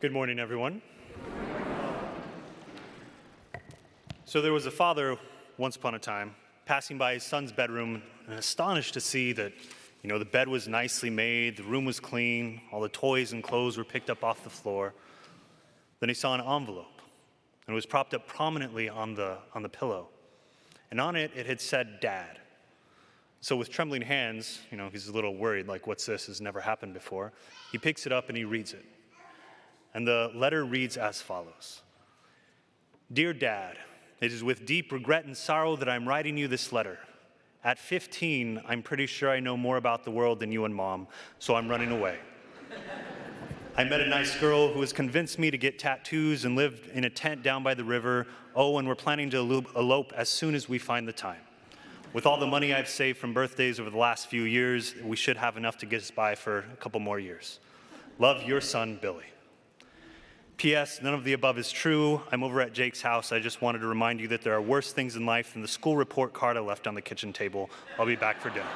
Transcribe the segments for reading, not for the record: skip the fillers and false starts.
Good morning, everyone. So there was a father once upon a time passing by his son's bedroom and astonished to see that, the bed was nicely made, the room was clean, all the toys and clothes were picked up off the floor. Then he saw an envelope, and it was propped up prominently on the pillow. And on it, it had said, "Dad." So with trembling hands, he's a little worried, like, what's this? Has never happened before. He picks it up and he reads it. And the letter reads as follows. "Dear Dad, it is with deep regret and sorrow that I'm writing you this letter. At 15, I'm pretty sure I know more about the world than you and Mom, so I'm running away. I met a nice girl who has convinced me to get tattoos and live in a tent down by the river. Oh, and we're planning to elope as soon as we find the time. With all the money I've saved from birthdays over the last few years, we should have enough to get us by for a couple more years. Love, your son, Billy." P.S. None of the above is true. I'm over at Jake's house. I just wanted to remind you that there are worse things in life than the school report card I left on the kitchen table. I'll be back for dinner.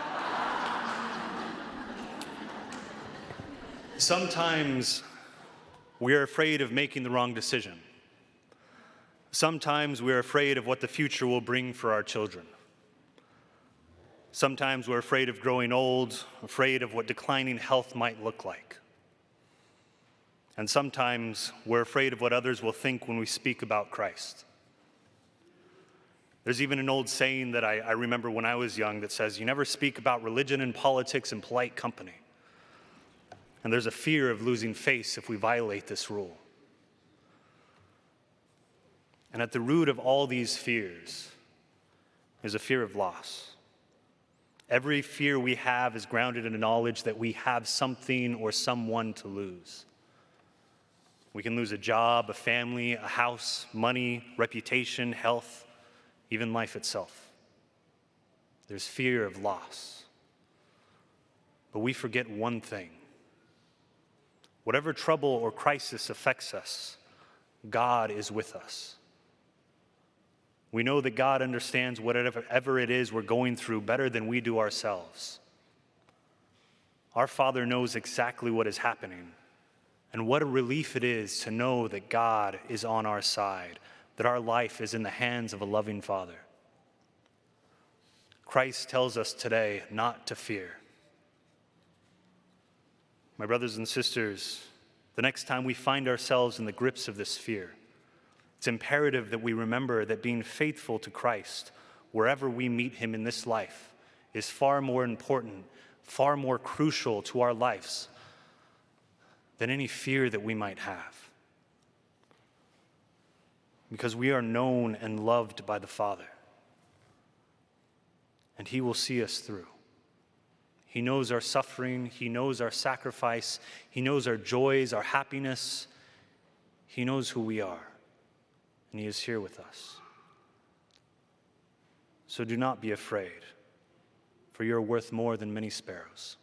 Sometimes we're afraid of making the wrong decision. Sometimes we're afraid of what the future will bring for our children. Sometimes we're afraid of growing old, afraid of what declining health might look like. And sometimes we're afraid of what others will think when we speak about Christ. There's even an old saying that I remember when I was young that says, "You never speak about religion and politics in polite company." And there's a fear of losing face if we violate this rule. And at the root of all these fears is a fear of loss. Every fear we have is grounded in a knowledge that we have something or someone to lose. We can lose a job, a family, a house, money, reputation, health, even life itself. There's fear of loss. But we forget one thing. Whatever trouble or crisis affects us, God is with us. We know that God understands whatever it is we're going through better than we do ourselves. Our Father knows exactly what is happening. And what a relief it is to know that God is on our side, that our life is in the hands of a loving Father. Christ tells us today not to fear. My brothers and sisters, the next time we find ourselves in the grips of this fear, it's imperative that we remember that being faithful to Christ, wherever we meet him in this life, is far more important, far more crucial to our lives than any fear that we might have. Because we are known and loved by the Father. And he will see us through. He knows our suffering. He knows our sacrifice. He knows our joys, our happiness. He knows who we are. And he is here with us. So do not be afraid, for you are worth more than many sparrows.